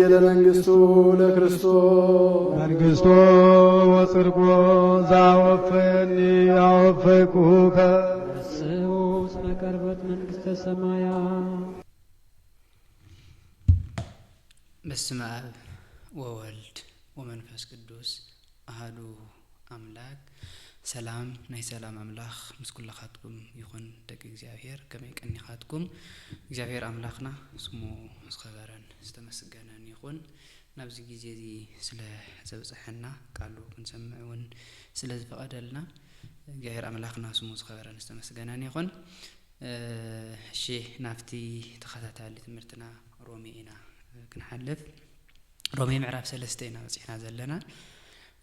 ዘአብየለ መንግሥቱ ለክርስቶስ መንግሥቶ ወጽድቆ ዘአወፈየኒ አወፈይኩከ ስኡ እስመ ቀርበት መንግሥተ ሰማያት። በስመ አብ ወወልድ ወመንፈስ ቅዱስ አሐዱ አምላክ። ሰላም ናይ ሰላም አምላኽ ምስ ኩላኻትኩም ይኹን ደቂ እግዚአብሔር ከመይ ቀኒኻትኩም። እግዚአብሔር አምላኽና ስሙ ዝኸበረን ዝተመስገነን ይኹን። ናብዚ ግዜ እዚ ስለ ዘብፅሐና ቃሉ ክንሰምዕ እውን ስለ ዝፈቐደልና እግዚአብሔር አምላኽና ስሙ ዝኸበረን ዝተመስገነን ይኹን። እሺ ናብቲ ተኸታታሊ ትምህርትና ሮሜ ኢና ክንሓልፍ። ሮሜ ምዕራፍ 3 ኢና በፂሕና ዘለና።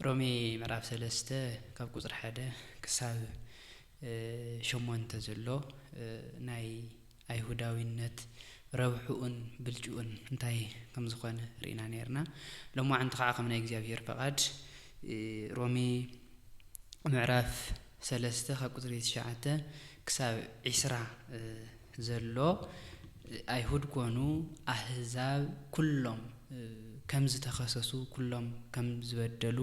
ሮሜ ምዕራፍ 3 ካብ ቁፅሪ 1 ክሳብ 8 ዘሎ ናይ አይሁዳዊነት ረብሑኡን ብልጭኡን እንታይ ከም ዝኾነ ርኢና ነርና። ሎማዓንቲ ከዓ ከም ናይ እግዚአብሔር ፈቃድ ሮሜ ምዕራፍ 3 ካብ ቁፅሪ 9 ክሳብ 20 ዘሎ አይሁድ ኮኑ አህዛብ ኩሎም ከም ዝተኸሰሱ ኩሎም ከም ዝበደሉ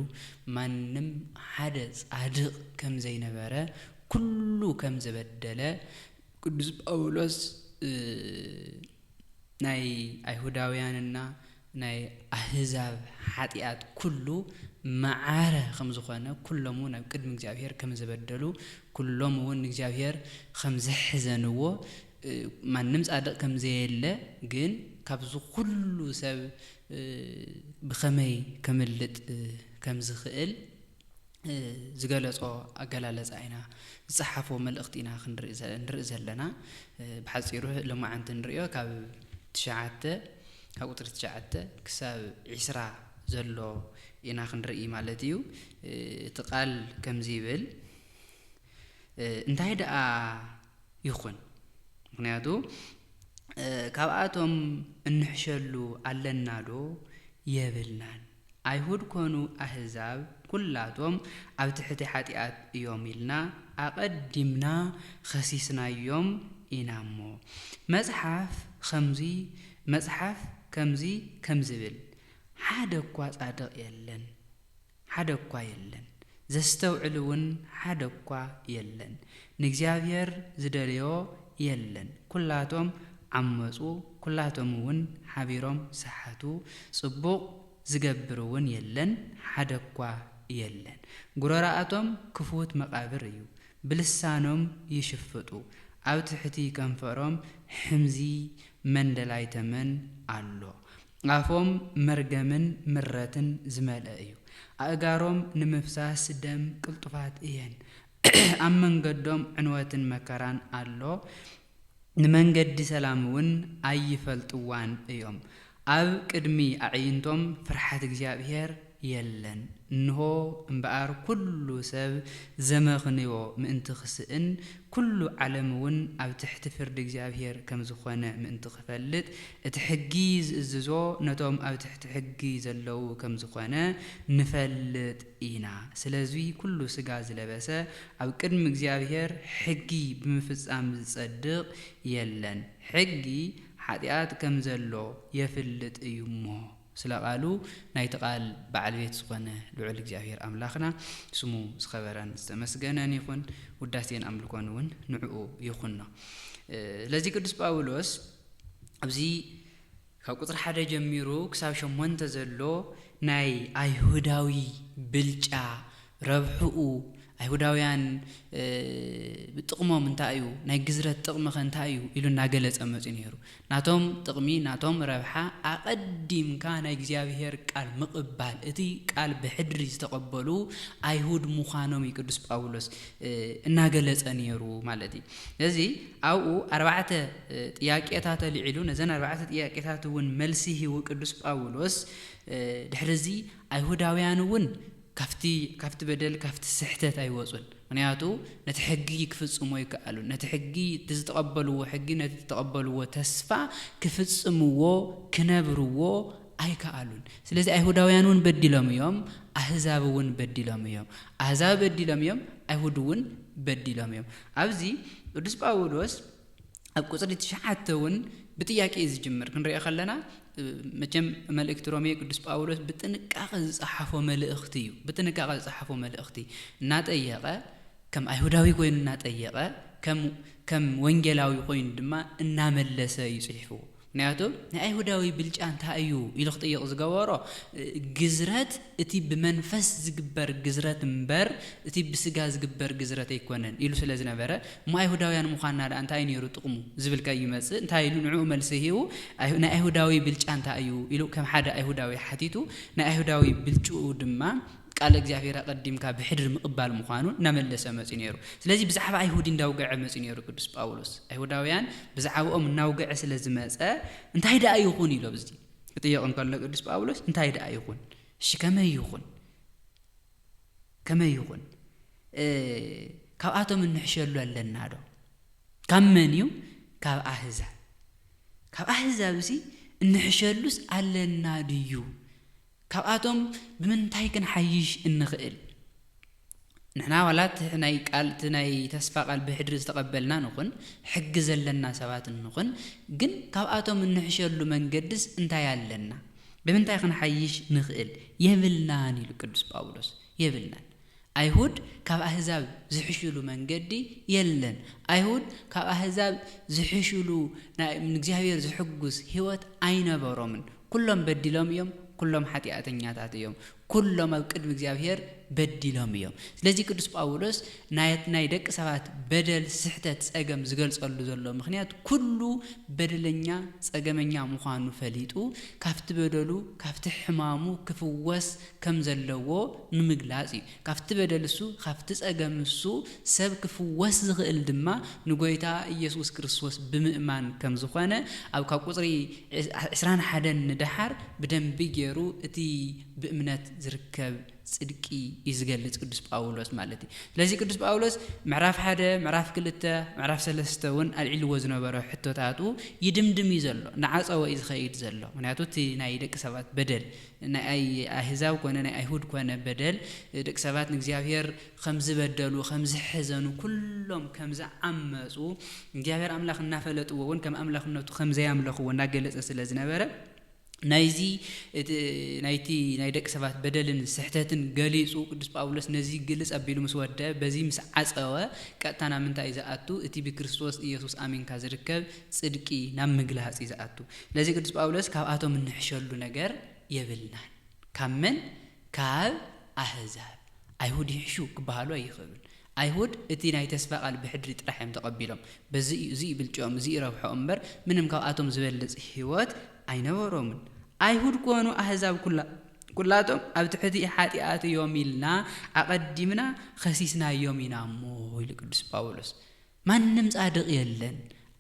ማንም ሓደ ጻድቅ ከም ዘይነበረ ኩሉ ከም ዝበደለ ቅዱስ ጳውሎስ ናይ አይሁዳውያንና ናይ አህዛብ ኃጢአት ኩሉ መዓረ ከም ዝኾነ ኩሎም ናብ ቅድሚ እግዚአብሔር ከም ዝበደሉ ኩሎም እውን እግዚአብሔር ከም ዘሕዘንዎ ማንም ጻድቅ ከም ዘየለ ግን ካብዙ ኩሉ ሰብ ብኸመይ ከምልጥ ከም ዝኽእል ዝገለጾ አገላለጻ ኢና ዝጽሓፎ መልእኽቲ ኢና ክንርኢ ዘለና። ብሓጺሩ ሎማዓንቲ ንሪኦ ካብ 9 ካብ ቁጥሪ 9 ክሳብ 20 ዘሎ ኢና ክንርኢ ማለት እዩ። እቲ ቃል ከምዚ ይብል እንታይ ደኣ ይኹን ምክንያቱ ካብኣቶም እንሕሸሉ ኣለናዶ የብልናን። አይሁድ ኮኑ አህዛብ ኩላቶም ኣብ ትሕቲ ኃጢአት እዮም ኢልና ኣቐዲምና ኸሲስናዮም ኢና እሞ መጽሓፍ ከምዚ ከም ዝብል ሓደ እኳ ጻድቕ የለን፣ ሓደ እኳ የለን፣ ዘስተውዕል እውን ሓደ እኳ የለን፣ ንእግዚአብሔር ዝደልዮ የለን፣ ኩላቶም ዓመፁ፣ ኩላቶም እውን ሓቢሮም ሰሓቱ፣ ጽቡቕ ዝገብር እውን የለን፣ ሓደ እኳ የለን። ጉረራኣቶም ክፉት መቃብር እዩ፣ ብልሳኖም ይሽፍጡ፣ ኣብ ትሕቲ ከንፈሮም ሕምዚ መንደላይ ተመን ኣሎ፣ ኣፎም መርገምን ምረትን ዝመልአ እዩ፣ ኣእጋሮም ንምፍሳስ ደም ቅልጡፋት እየን፣ ኣብ መንገዶም ዕንወትን መከራን ኣሎ፣ ንመንገዲ ሰላም እውን ኣይፈልጥዋን እዮም፣ ኣብ ቅድሚ ኣዕይንቶም ፍርሓት እግዚአብሔር የለን፣ እንሆ እምበኣር ኩሉ ሰብ ዘመኽንዮ ምእንቲ ክስእን ኩሉ ዓለም እውን ኣብ ትሕቲ ፍርዲ እግዚአብሔር ከም ዝኾነ ምእንቲ ክፈልጥ እቲ ሕጊ ዝእዝዞ ነቶም ኣብ ትሕቲ ሕጊ ዘለዉ ከም ዝኾነ ንፈልጥ ኢና። ስለዚ ኩሉ ስጋ ዝለበሰ ኣብ ቅድሚ እግዚአብሔር ሕጊ ብምፍጻም ዝጸድቕ የለን፣ ሕጊ ኃጢአት ከም ዘሎ የፍልጥ እዩ እሞ ስለቃሉ ናይቲ ቃል በዓል ቤት ዝኾነ ልዑል እግዚአብሔር አምላኽና ስሙ ዝኸበረን ዝተመስገነን ይኹን። ውዳሴን አምልኮን እውን ንዕኡ ይኹን ነው። ስለዚ ቅዱስ ጳውሎስ ኣብዚ ካብ ቁጥሪ 1 ጀሚሩ ክሳብ 8 ዘሎ ናይ አይሁዳዊ ብልጫ ረብሑኡ አይሁዳውያን ብጥቕሞም እንታይ እዩ ናይ ግዝረት ጥቕሚ እንታይ እዩ ኢሉ እናገለጸ መጽ ነይሩ። ናቶም ጥቕሚ ናቶም ረብሓ ኣቐዲምካ ናይ እግዚአብሔር ቃል ምቕባል እቲ ቃል ብሕድሪ ዝተቐበሉ አይሁድ ምዃኖም ቅዱስ ጳውሎስ እናገለጸ ነይሩ ማለት እዩ። ስለዚ ኣብኡ 4 ጥያቄታት ልዒሉ ነዘን 4 ጥያቄታት እውን መልሲ ሂቡ ቅዱስ ጳውሎስ ድሕሪዚ አይሁዳውያን እውን ካፍቲ በደል ካፍቲ ስሕተት አይወጹን። ምክንያቱ ነቲ ሕጊ ክፍጽሞ ይከኣሉ፣ ነቲ ሕጊ ዝተቐበልዎ ሕጊ ነቲ ተቐበልዎ ተስፋ ክፍጽምዎ ክነብርዎ ኣይከኣሉን። ስለዚ አይሁዳውያን እውን በዲሎም እዮም፣ አህዛብ እውን በዲሎም እዮም፣ አህዛብ በዲሎም እዮም፣ አይሁድ እውን በዲሎም እዮም። ኣብዚ ቅዱስ ጳውሎስ ኣብ ቁጽሪ 9 እውን ብጥያቄ ዝጅምር ክንሪኦ ከለና መቼም መልእክት ሮሜ ቅዱስ ጳውሎስ በጥንቃቄ ጽሐፈው መልእክት እዩ በጥንቃቄ ጽሐፈው መልእክት እናጠየቀ ከም አይሁዳዊ ኮይኑ እናጠየቀ ከም ወንጌላዊ ኮይኑ ድማ እናመለሰ ይጽሕፉ ምክንያቱም አይሁዳዊ ብልጫ እንታይ እዩ ኢሉ ክጠይቅ ዝገበሮ ግዝረት እቲ ብመንፈስ ዝግበር ግዝረት እምበር እቲ ብስጋ ዝግበር ግዝረት ኣይኮነን ኢሉ ስለዝነበረ አይሁዳውያን ምዃንና እንታይ ነይሩ ጥቅሙ ዝብልካ ይመጽእ እንታይ ኢሉ ንዑ መልሲ ሂቡ ናይ አይሁዳዊ ብልጫ እንታይ እዩ ኢሉ ከም ሓደ አይሁዳዊ ሓቲቱ ናይ አይሁዳዊ ብልጭኡ ድማ ቃል እግዚአብሔር ቀዲምካ በሕድር ምቅባል ምዃኑ እናመለሰ መጽ ነይሩ ስለዚህ ብዛዕባ አይሁድ እንዳውገዐ መጽ ነይሩ ቅዱስ ጳውሎስ አይሁዳውያን ብዛዕባኦም እናውገዐ ስለዝመጸ እንታይ ዳ ይኹን ኢሎ በዚ እጥየቅን ከሎ ቅዱስ ጳውሎስ እንታይ ዳ ይኹን እሺ ከመይ ይኹን ካብኣቶም እንሕሸሉ ኣለና ዶ ካብ መን እዩ ካብ አሕዛብ እዚ እንሕሸሉስ ኣለና ድዩ ካብኣቶም ብምንታይ ክንሓይሽ እንኽእል ንሕና ዋላት ናይ ቃል ናይ ተስፋ ቃል ብሕድር ዝተቀበልና ንኹን ሕግ ዘለና ሰባት ንኹን ግን ካብኣቶም እንሕሸሉ መንገድስ እንታይ ኣለና ብምንታይ ክንሓይሽ ንኽእል የብልናን ኢሉ ቅዱስ ጳውሎስ የብልናን አይሁድ ካብ አሕዛብ ዝሕሽሉ መንገዲ የለን አይሁድ ካብ አሕዛብ ዝሕሽሉ ናይ እግዚአብሔር ዝሕጉስ ህይወት አይነበሮምን ኩሎም በድሎም እዮም ኩሎም ኃጢአተኛታት እዮም ኩሎም ኣብ ቅድሚ እግዚአብሔር በድሎም እዮም ስለዚህ ቅዱስ ጳውሎስ ናይ ደቅ ሰባት በደል ስሕተት ጸገም ዝገልጸሉ ዘሎ ምክንያት ኩሉ በደለኛ ጸገመኛ ምዃኑ ፈሊጡ ካፍቲ በደሉ ካፍቲ ሕማሙ ክፍወስ ከም ዘለዎ ንምግላጽ ካፍቲ በደልሱ ካፍቲ ጸገምሱ ሰብ ክፍወስ ዝኽእል ድማ ንጎይታ ኢየሱስ ክርስቶስ ብምእማን ከም ዝኾነ ኣብ ካብ ቁጥሪ 21 ንድሓር ብደንቢ ገይሩ እቲ بእምነት ዝርከብ ጽድቂ ይዝገልጽ ቅዱስ ጳውሎስ ማለት እዩ ስለዚህ ቅዱስ ጳውሎስ ምዕራፍ 1 ምዕራፍ 2 ምዕራፍ 3 ውን አልዒልዎ ዝነበረ ሕቶታቱ ይድምድም ይዘሎ ንዓጸወ ይዝኸይድ ዘሎ ምክንያቱ እቲ ናይ ደቂ ሰባት በደል ናይ አሕዛብ ኮነ ናይ አይሁድ ኮነ በደል ደቂ ሰባት ንእግዚአብሔር ከም ዝበደሉ ከም ዝሕዘኑ ኩሎም ከም ዝዓመጹ እግዚአብሔር አምላኽ እናፈለጥዎ ውን ከም አምላኽነቱ ከም ዘያምለኽዎ እናገለጸ ስለዝነበረ ናይዚ ናይቲ ናይ ደቂ ሰባት በደልን ስሕተትን ገሊጹ ቅዱስ ጳውሎስ ነዚ ግልጽ አቢሉ መስወደ በዚ ምስ ዓጸወ ቀጥታና ምንታይ ዘአቱ እቲ በክርስቶስ ኢየሱስ አሜንካ ዝርከብ ጽድቂ ናብ ምግላጽ ይዘአቱ ለዚ ቅዱስ ጳውሎስ ካብኣቶም እንሕሸሉ ነገር የብልናን ካመን ካብ አሕዛብ አይሁድ ይሕሹ ክባሃሉ አይኽብል አይሁድ እቲ ናይ ተስፋ ቃል ብሕድሪ ጥራሕም ተቀቢሎም በዚ እዚ ብልጭኦም እዚ ረብሖም በር ምንም ካብኣቶም ዝበልጽ ህይወት አይነበሮምን አይሁድ ኮኑ አሕዛብ ኩላቶም ኣብ ትሕቲ ኃጢአት ዮሚልና አቀዲምና ኸሲስና ዮሚና ኢሉ ቅዱስ ጳውሎስ ማንም ጻድቅ የለን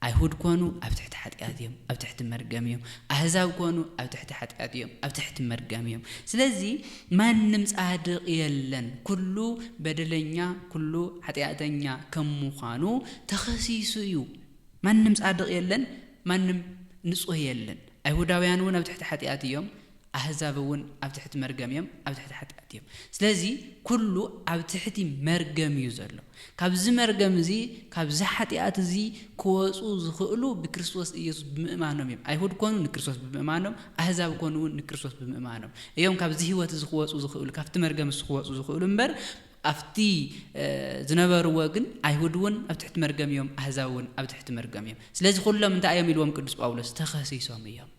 አይሁድ ኮኑ ኣብ ትሕቲ ኃጢአት እዮም ኣብ ትሕቲ መርገም እዮም አሕዛብ ኮኑ ኣብ ትሕቲ ኃጢአት እዮም ኣብ ትሕቲ መርገም እዮም ስለዚህ ማንም ጻድቅ የለን ኩሉ በደለኛ ኩሉ ኃጢአተኛ ከም ምዃኑ ተኸሲሱ እዩ ማንም ጻድቅ የለን ማንም ንጹህ የለን አይሁዳውያን ውን ኣብ ትሕቲ ኃጢአት እዮም አሕዛብ ውን ኣብ ትሕቲ መርገም እዮም ኣብ ትሕቲ ኃጢአት እዮም ስለዚህ ኩሉ ኣብ ትሕቲ መርገም እዩ ዘሎ ካብዚ መርገም እዚ ካብዚ ኃጢአት እዚ ክወጹ ዝኽእሉ ብክርስቶስ ኢየሱስ ብምእማኖም እዮም አይሁድ ኮኑ ንክርስቶስ ብምእማኖም አሕዛብ ኮኑ ንክርስቶስ ብምእማኖም እዮም ካብዚ ህይወት እዚ ክወጹ ዝኽእሉ ካብቲ መርገም እዚ ክወጹ ዝኽእሉ እምበር አፍቲ ዝነበርዎ ግን አይሁድ ውን ኣብ ትሕቲ መርገም እዮም አሕዛብ ውን ኣብ ትሕቲ መርገም እዮም ስለዚህ ኩሎም እንታይ እዮም ኢልዎም ቅዱስ ጳውሎስ ተኸሲሶም እዮም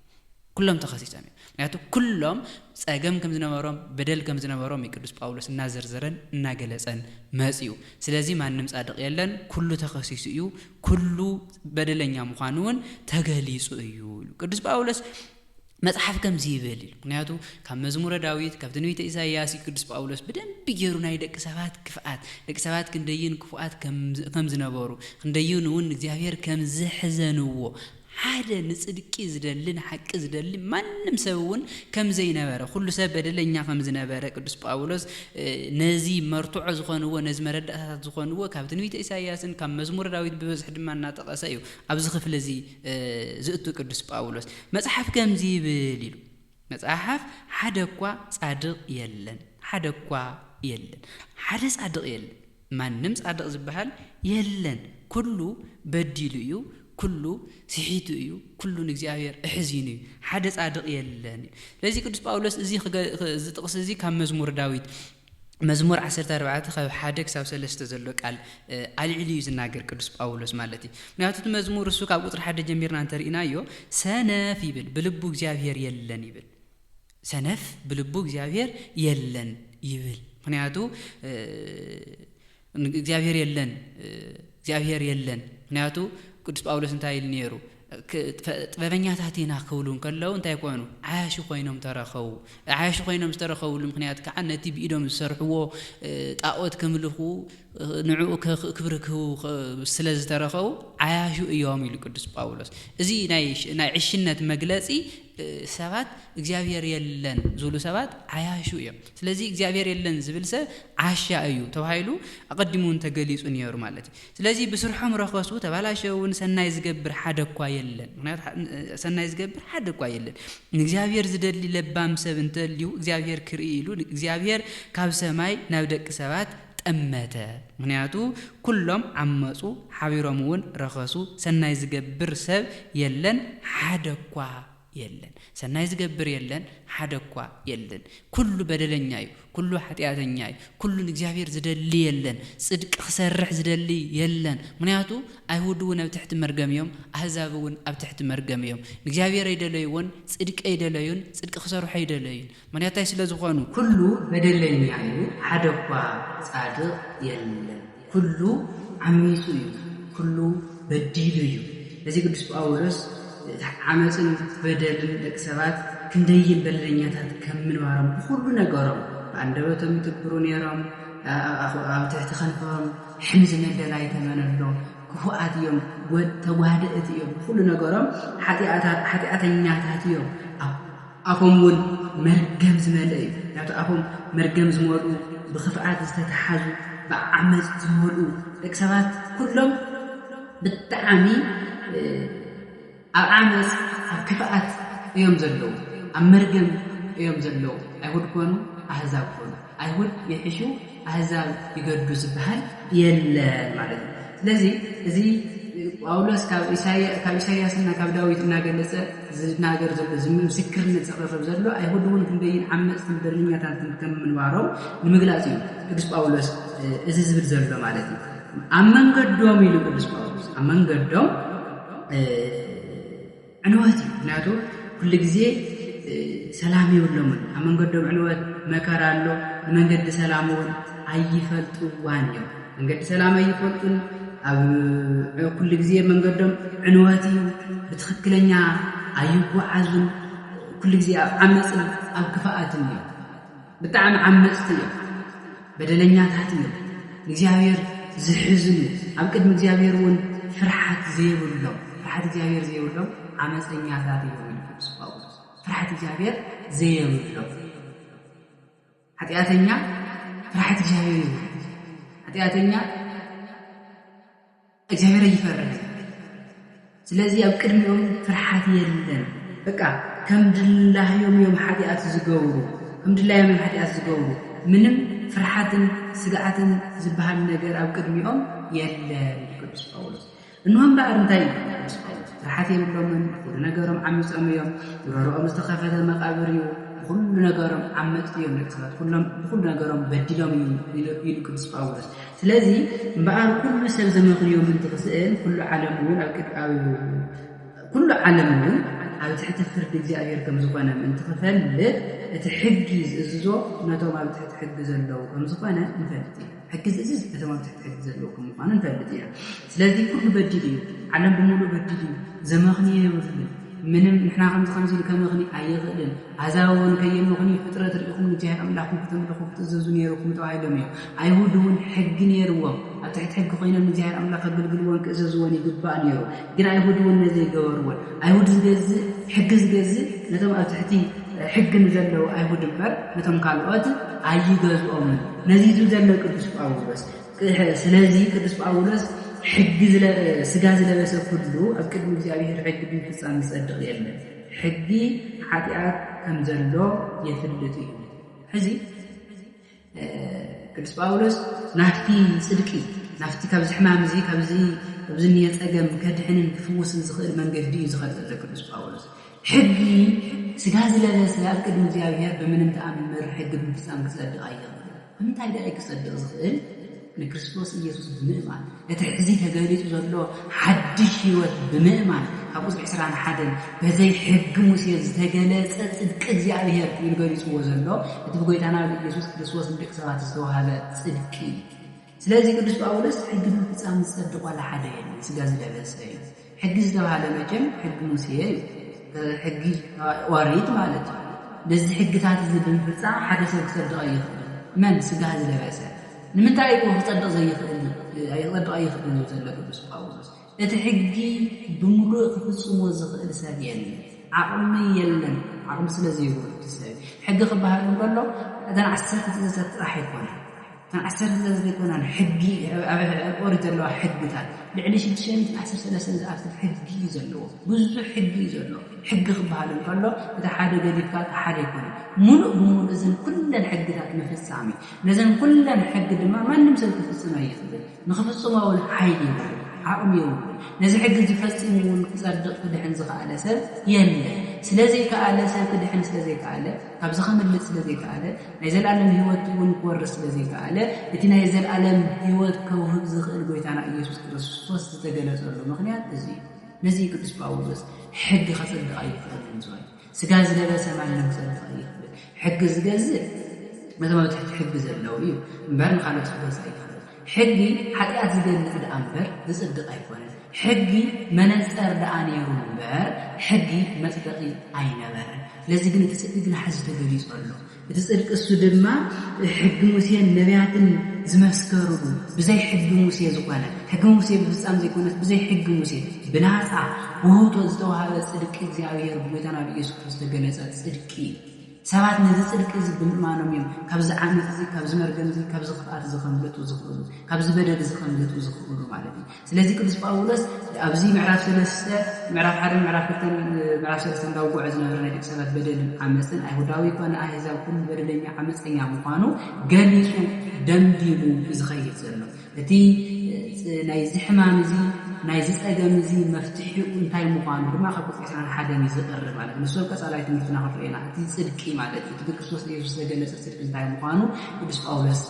ኩሎም ተኸሲሶም እዮም ምክንያቱ ኩሎም ጸገም ከም ዝነበሮም በደል ከም ዝነበሮም ቅዱስ ጳውሎስ እናዘርዘረን እናገለጸን መጽኡ ስለዚህ ማንም ጻድቅ የለን ኩሉ ተኸሲሱ እዩ ኩሉ በደለኛ ምዃኑ ውን ተገሊጹ እዩ ቅዱስ ጳውሎስ መጽሐፍ ከም ዝይብል ምክንያቱ ካብ መዝሙረ ዳዊት ካብ ትንቢተ ኢሳይያስ ቅዱስ ጳውሎስ በደንብ ገይሩ ናይ ደቂ ሰባት ክፍአት ደቂ ሰባት ክንደይን ክፉአት ከም ዝነበሩ ክንደይን ውን እግዚአብሔር ከም ዝሕዘንዎ ሓደ ንጽድቂ ዝደልን ሐቅ ዝደል ማንም ሰውን ከም ዘይነበረ ሁሉ ሰብ በደለኛ ከም ዝነበረ ቅዱስ ጳውሎስ ነዚ መርቱዕ ዝኾንዎ ነዚ መረዳእታት ዝኾንዎ ካብ ትንቢተ ኢሳይያስን ካብ መዝሙረ ዳዊት በብዝሕ ድማ እናጠቀሰ እዩ ኣብዚ ክፍለ እዚ ዝእቱ ቅዱስ ጳውሎስ መጽሐፍ ከም ዝይብል ኢሉ መጽሐፍ ሓደ እኳ ጻድቅ የለን ሓደ እኳ የለን ሓደ ጻድቅ የለን ማንም ጻድቅ ዝበሃል የለን ኩሉ በዲሉ እዩ ኩሉ ሲሒቱ እዩ ኩሉ ንእግዚአብሔር እሕዚኑ እዩ ሓደ ጻድቕ የለን ስለዚህ ቅዱስ ጳውሎስ እዚ ጥቕስ እዚ ካብ መዝሙር ዳዊት መዝሙር 14 ካብ 1 ክሳብ 3 ዘሎ ቃል አልዕሊ ዝናገር ቅዱስ ጳውሎስ ማለት እዩ ምክንያቱ መዝሙር እሱ ካብ ቁጥር 1 ጀሚርና እንተርኢናዮ ሰነፍ ይብል ብልቡ እግዚአብሔር የለን ይብል ሰነፍ ብልቡ እግዚአብሔር የለን ይብል ምክንያቱ እግዚአብሔር የለን ምክንያቱ ቅዱስ ጳውሎስ እንታይ ይል ነይሩ ጥበበኛታት ኢና ክብሉን ከለው እንታይ ኮይኑ ዓያሽ ኮይኖም ተረኸቡ ምክንያት ከዓ ነቲ ብኢዶም ዝሰርሕዎ ጣዖት ከምልኹ ንዕኡ ክብርክቡ ስለ ዝተረኸቡ ዓያሹ እዮም ኢሉ ቅዱስ ጳውሎስ እዚ ናይ ዕሽነት መግለጺ ሰባት እግዚአብሔር የለን ዝብሉ ሰባት ዓያሹ እዮም ስለዚህ እግዚአብሔር የለን ዝብል ሰብ ዓሻ እዩ ተባሂሉ አቀድሙን ተገሊጹ ነይሩ ማለት ስለዚህ ብስርሖም ረኸሱ ተባላሸውን ሰናይ ዝገብር ሓደኳ የለን ምክንያቱ ሰናይ ዝገብር ሓደኳ የለን እግዚአብሔር ዝደሊ ለባም ሰብ እንተልዩ እግዚአብሔር ክርኢ ኢሉ እግዚአብሔር ካብ ሰማይ ናብ ደቂ ሰባት ጠመተ ምክንያቱ ኩሎም ዓመጹ ሓቢሮምውን ረኸሱ ሰናይ ዝገብር ሰብ የለን ሓደኳ የለን ሰናይ ዝገብር የለን ሓደኳ የለን ኩሉ በደለኛ እዩ ኩሉ ኃጢአተኛ እዩ ኩሉ እግዚአብሔር ዝደሊ የለን ጽድቅ ክሰርሕ ዝደሊ የለን ምክንያቱ አይሁድውን ኣብ ትሕቲ መርገም እዮም አሕዛብውን ኣብ ትሕቲ መርገም እዮም እግዚአብሔር ይደለዩን ጽድቅ ይደለዩን ጽድቅ ክሰርሑ ይደለዩን ምክንያቱ ስለ ዝኾኑ ኩሉ በደለኛ እዩ ሓደኳ ጻድቕ የለን ኩሉ ዓሚፁ እዩ ኩሉ በዲሉ እዩ ለዚ ቅዱስ ጳውሎስ ዓመፅን በደልን ደቂ ሰባት ክንደይን በደለኛታት ከምንባሮም ሁሉ ነገሮም አንደበቶም ይትብሩ ነይሮም ኣብ ትሕቲ ከንፈሮም ሕምዝ መደላይ ተመነሎም ክፉኣት እዮም ተጓድእት እዮም ሁሉ ነገሮም ኃጢአተኛታት እዮም ኣፎም እውን መርገም ዝመልእ እዩ ናቱ ኣፎም መርገም ዝመልኡ ብኽፍኣት ዝተተሓዙ ብዓመፅ ዝመልኡ ደቂ ሰባት ኩሎም ብጣዕሚ ኣብ ዓመፅ ኣብ ክፍኣት እዮም ዘለዉ ኣብ መርገም እዮም ዘለዉ አይሁድ ኮኑ አሕዛብ ኮኑ አይሁድ የሕሹ አሕዛብ ይገዱ ዝበሃል የለን ማለት ነው ስለዚህ እዚ ጳውሎስ ካብ ኢሳይያስና ካብ ዳዊት እናገለጸ ዝናገር ዘሎ ምስክርነት ዘቕርብ ዘሎ አይሁድ እውን ክንደይን ዓመፅትን በደለኛታትን ከም ምንባሮም ንምግላጽ እዩ ቅዱስ ጳውሎስ እዚ ዝብል ዘሎ ማለት እዩ ኣብ መንገዶም ኢሉ ቅዱስ ጳውሎስ ኣብ መንገዶም عنوات ناتو كل جزء سلام يولمون أمن قدم عنوات مكر له من قد سلامون أيفلت وانيو من قد سلام أيفلتون أو كل جزء من قدم عنواتي بتخكلنيا أيوب عزم كل جزء عمس أو كفاءتني بتعم عمستي بدلنيا تحتي نجابير زحزن أو كده نجابير ون فرحة زي ولا فرحة نجابير زي ولا عمسنيا ذاتي يوم القيامة فرحة እግዚአብሔር ዘይብለው ኃጢአተኛ فرحة እግዚአብሔር ኃጢአተኛ እግዚአብሔር ይፈርድ ስለዚህ ኣብ ቅድሚኦም ፍርሃት የለን በቃ ከምድላህ ዮም ኃጢአት ዝገብሩ ከምድላህ ዮም ኃጢአት ዝገብሩ ምንም ፍርሃትን ስጋትን ዝበሃል ነገር ኣብ ቅድሚኦም የለን ቅዱስ ጳውሎስ እንሆም ባእርንታይ ፍርሃት የብሎምን ሁሉ ነገሮም ዓመፅኦም እዮም ይሮሮኦም ዝተኸፈተ መቃብር እዩ ሁሉ ነገሮም ዓመፅኦም ነክሰት ሁሉ ነገሮም በድሎም ኢሉ ቅዱስ ጳውሎስ ስለዚህ በአር ሁሉ ሰብ ዘመኽንዮም እንትኽስል ሁሉ ዓለሙን ኩሉ ዓለሙን ኣብ ትሕቲ ፍርዲ እግዚአብሔር ከም ዝኾነ እንትኽፈልጥ እቲ ሕጊ ዝእዝዞ ነቶም ኣብ ትሕቲ ሕጊ ዘለዉ ከም ዝኾነ ንፈልጥ ሕጊ ዝእዝዝ ነቶም ኣብ ትሕቲ ሕጊ ዘለዉ ከም ዝኾነ ንፈልጥ ኢና ስለዚህ ኩሉ በዲል እዩ ዓለም ብምሉእ በዲል እዩ ዘመኽንዮ የብሉን ምንም ንሕና ከምዚ ከመኽኒ ኣይኽእልን ኣዛውን ከየመኽኒ ፍጥረት ርኢኹም ንእግዚአብሔር ኣምላኽኩም ክትምልኹ ክትእዘዙ ነይሩኩም ተባሂሎም እዮም ኣይሁድ እውን ሕጊ ነይርዎም ኣብ ትሕቲ ሕጊ ኮይኖም ንእግዚአብሔር ኣምላኽ ከገልግልዎን ክእዘዝዎን ይግባእ ነይሩ ግን ኣይሁድ እውን ነዚ ይገበርዎን ኣይሁድ ዝገዝእ ሕጊ ዝገዝእ ነቶም ኣብ ትሕቲ ሕጊ ንዘለዉ ኣይሁድ እምበር ነቶም ካልኦት ኣይገዝኦምን ነዚ ዘሎ ቅዱስ ጳውሎስ ስለዚ ቅዱስ ጳውሎስ ሕጊ ስጋ ዝለበሰ ኩሉ ኣብ ቅድሚ እግዚአብሔር ሕጊ ብፍጻሜ ይጸድቕ የለን ሕጊ ኃጢአት ከም ዘሎ የፍልጥ እዩ ሕዚ ቅዱስ ጳውሎስ ናፍቲ ጽድቂ ናፍቲ ካብዚ ሕማም እዚ ካብዚ بزني يتأجم كدحن فوس زخير من جدي زخير ذكر باولس حقي سجاز لا سلام كده مزيابير بمن متأمر حق بمسام كسر أيام فمن تعيد أيك صدق زخير لكريستوس يسوع بمئمان لتحزي تجاري تزلوا حدش يوت بمئمان أبوس عسر عن حدا بزي حق مسيز تجالس صدق زيابير يرجعي سوى زلوا تبغى يتعنا يسوع كريستوس من كسرات السوا هذا صدقي ስለዚህ ቅዱስ ጳውሎስ ሕግን ፍጻሜ ጸድቆ على حدا يعني سجاز لبس ሕግ ዝተባለ መቼም ሕግ ሙሴ ሕግ ወሪት ማለት ነው ለዚህ ሕግታት ዝብን ፍጻሜ ሓደ ሰብ ክጸድቅ ይኽእል መን ስጋዝ ለበሰ ንምንታይ እኮ ክጸድቅ ዘይኽእል ኣይጸድቅ ይኽእል ነው ዘሎ ቅዱስ ጳውሎስ እቲ ሕጊ ብሙሉእ ክፍጽሞ ዝኽእል ሰብ የለን ዓቕሚ የለን ዓቕሚ ስለዚ ይብሉ ሰብ ሕጊ ክበሃል እንከሎ እተን 10 ትእዛዛት ጥራሕ ኣይኮነን عسر الذي يكون حقي أورد الله حقتان لعليش الشيء عسر ثلاثة أكثر حقي زلوا بزح حقي زلوا حق خبها لله إذا حدا قديك حدا يكون ملء بمول إذن كل الحقتات ما في السامي لازم كل الحق ما نمسك في السماء يخدم نخف السماء والحيدي عقم يوم لازم حق تفسر ونصدق كده حنزق على سب يلا سلازيك على سب كده حنس سلازيك على طب زخم اللي سلازيك على نزل العالم هيوت ونورس سلازيك على لكن نزل العالم هيوت كوهب زخ الجويتنا يسوع كريستوس تتجلس له مخنيات نزي كتب باولس حق خسر دقائق من زواج سجاز لا سمع لنا مسألة دقائق حق زجاز مثل ما بتحكي حق زلوي مبارن خالد خبز حقي حقيقة زجاج في الأمبر تصدق أيقونة حقي منصر دعاني يومبر حقي مصدقي أينبر لازم نتصدقنا حزب تجلس الله بتصدق السودما حق موسى النبيات زمسكروا بزي حق موسى زقانا حق موسى بفصام زي كونت بزي حق موسى بناصع وهو توزتو هذا صدق እግዚአብሔር በጌታና በኢየሱስ ክርስቶስ ገለጸ ጽድቂ ሰባት ነዚ ጽድቂ ዝብማኖም እዮም ካብዚ ዓመት እዚ ካብዚ መርገም እዚ ካብዚ ኽፋት ዝኸምለጡ ዝኽእሉ ካብዚ በደል ዝኸምለጡ ዝኽእሉ ማለት እዩ ስለዚ ቅዱስ ጳውሎስ ኣብዚ ምዕራፍ 3 ምዕራፍ 1 ምዕራፍ 2 ምዕራፍ 3 እንዳውጉዕ ዝነበረ ናይ ደቂ ሰባት በደል ዓመፅን አይሁዳዊ ኮነ አሕዛብ ኩሉ በደለኛ ዓመፀኛ ምዃኑ ገሊጹ ደምዲሙ ዝኸይድ ዘሎ እቲ ናይ ዝሕማም እዚ ናይ ዝጸገም እዚ መፍትሒኡ እንታይ ምዃኑ ድማ ካብ ቁጥር 21 ይዝቀርብ ማለት ነው። ንሶ ቀጻላይ ትምህርትና ኸፍሬና እቲ ጽድቂ ማለት እቲ ክርስቶስ ኢየሱስ ተገለጸ ጽድቂ እንታይ ምዃኑ ቅዱስ ጳውሎስ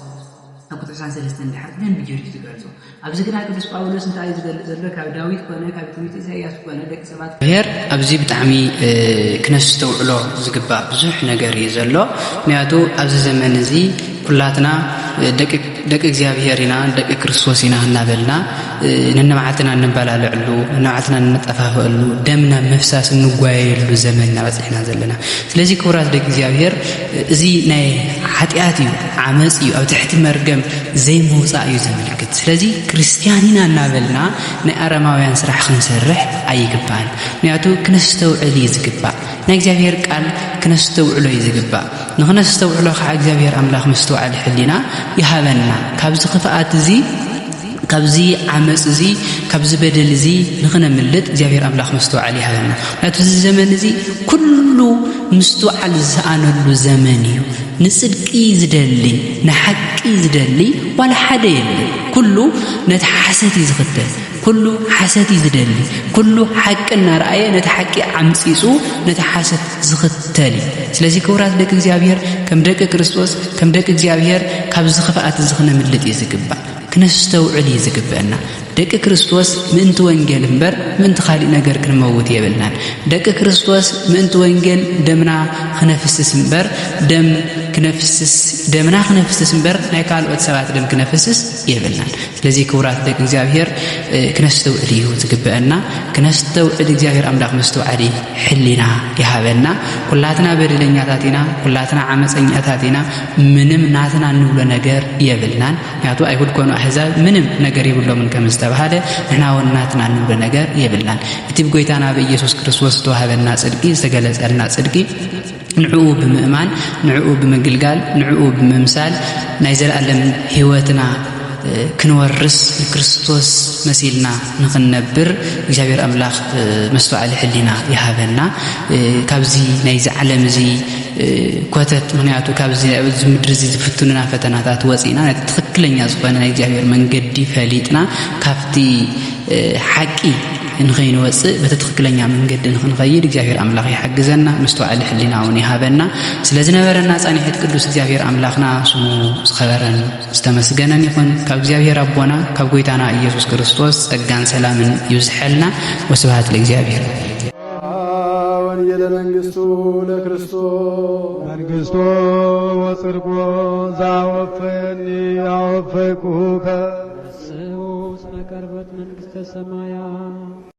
ኣብ ቁጥር 33 እንድሕርተን ቢጀሪ ዝገልጾ ኣብዚ ግና ቅዱስ ጳውሎስ እንታይ ዝገልጽ ዘሎ ካብ ዳዊት ኮነ ካብ ትንቢተ ኢሳይያስ ኮነ ደቂ ሰባት ብሔር ኣብዚ ብጣዕሚ ክነስተውዕሎ ዝግባእ ብዙሕ ነገር እዩ ዘሎ ምክንያቱ ኣብዚ ዘመን እዚ ኩላትና ደቂ እግዚአብሔር ኢና ደቂ ክርስቶስ ኢና እናበልና ነናማዓትና እንባላለዕሉ ነናማዓትና እንጠፋፈሉ ደምና መፍሳስ እንጓየሉ ዘመንና በጽሕና ዘለና ስለዚ ክብራት ደቂ እግዚአብሔር እዚ ናይ ኃጢአት እዩ ዓመጽ እዩ ኣብ ትሕቲ መርገም ዘይመውጻእ እዩ ዘመልክት ስለዚ ክርስቲያኒና እናበልና ናይ አረማውያን ስራሕ ክንሰርሕ ኣይግባን ምክንያቱ ክነስተውዕል እዩ ዝግባእ ናይ እግዚአብሔር ቃል ክነስተውዕሎ እዩ ዝግባእ ንኽነስተውዕሎ ከዓ እግዚአብሔር ኣምላኽ መስተውዓል ሕሊና ይሃበና ካብዚ ኽፍኣት እዚ ካብዚ ዓመጽ እዚ ካብዚ በደል እዚ ንኽነምልጥ እግዚአብሔር ኣምላኽ መስተውዓል ይሃበና ምክንያቱ እዚ ዘመን እዚ ኩሉ مستوعل زانلو زمانيو نصدقي زدلي نحقي زدلي ولا حدا يلي كله نتحستي زغتل كله حستي زدلي كله حقنا رأي نتحقي عمصيصو نتحست زغتلي ስለዚህ ክብራት ደቂ እግዚአብሔር ከም ደቂ ክርስቶስ ከም ደቂ እግዚአብሔር ካብ ዝኽፋት ዝኽነ ምልጥ ይዝግባ ክነስተውዕል ይዝግበና ደቂ ክርስቶስ ምንት ወንጌል እንበር ምንት ኻሊእ ነገር ክንመውት የብልናን ደቂ ክርስቶስ ምንት ወንጌል ደምና ክነፍስስ እንበር ደም ክነፍስስ ደምና ክነፍስስ እንበር ናይ ካልኦት ሰባት ደም ክነፍስስ የብልናን ስለዚህ ክብራት ደቂ እግዚአብሔር ክነስተውዕል ይዝግበና ክነስተውዕል እግዚአብሔር አምላክ መስተውዓሊ ሕሊና ይሃበና ኩላትና በደለኛታቲና ኩላትና ዓመፀኛታቲና ምንም ናትና እንብሎ ነገር የብልናን ያቱ አይሁድ ኮኑ አሕዛብ ምንም ነገር ይብሎምን ከምስተ ባህለ እና ወናትና እንብሎ ነገር የብልናን እቲ በጎይታና በኢየሱስ ክርስቶስ ተዋህበና ጽድቂ ዝተገለጸልና ጽድቂ ንዑ ብምእማን ንዑ ብምግልጋል ንዑ ብምምሳል ናይ ዘለዓለም ህይወትና ክንወርስ ክርስቶስ መሲልና ንኽነብር እግዚአብሔር አምላክ መስተውዓሊ ሕሊና ይሃበና ካብዚ ናይ ዓለም እዚ ኮተት ምክንያቱ ካብዚ ምድር እዚ ዝፍትኑና ፈተናታት ወፂና ትክክለኛ ዝኾነ ናይ እግዚአብሔር መንገዲ ፈሊጥና ካብቲ ሓቂ ንኸይንወፅእ በተትክክለኛ መንገዲ ንኽንኸይድ እግዚአብሔር አምላኽ ይሕግዘና ምስተዋዕሊ ሕሊና እውን ይሃበና ስለ ዝነበረና ጻኒሕት ቅዱስ እግዚአብሔር አምላኽና ስሙ ዝኸበረን ዝተመስገነን ይኹን ካብ እግዚአብሔር አቦና ካብ ጎይታና ኢየሱስ ክርስቶስ ጸጋን ሰላምን ይብዝሐልና ወስብሐት ለእግዚአብሔር ወንጌለ መንግሥቱ ለክርስቶስ መንግሥቶ ወጽድቆ ዘአወፈየኒ አወፈይኩከ ስዑ እስመ ቀርበት መንግሥተ ሰማያት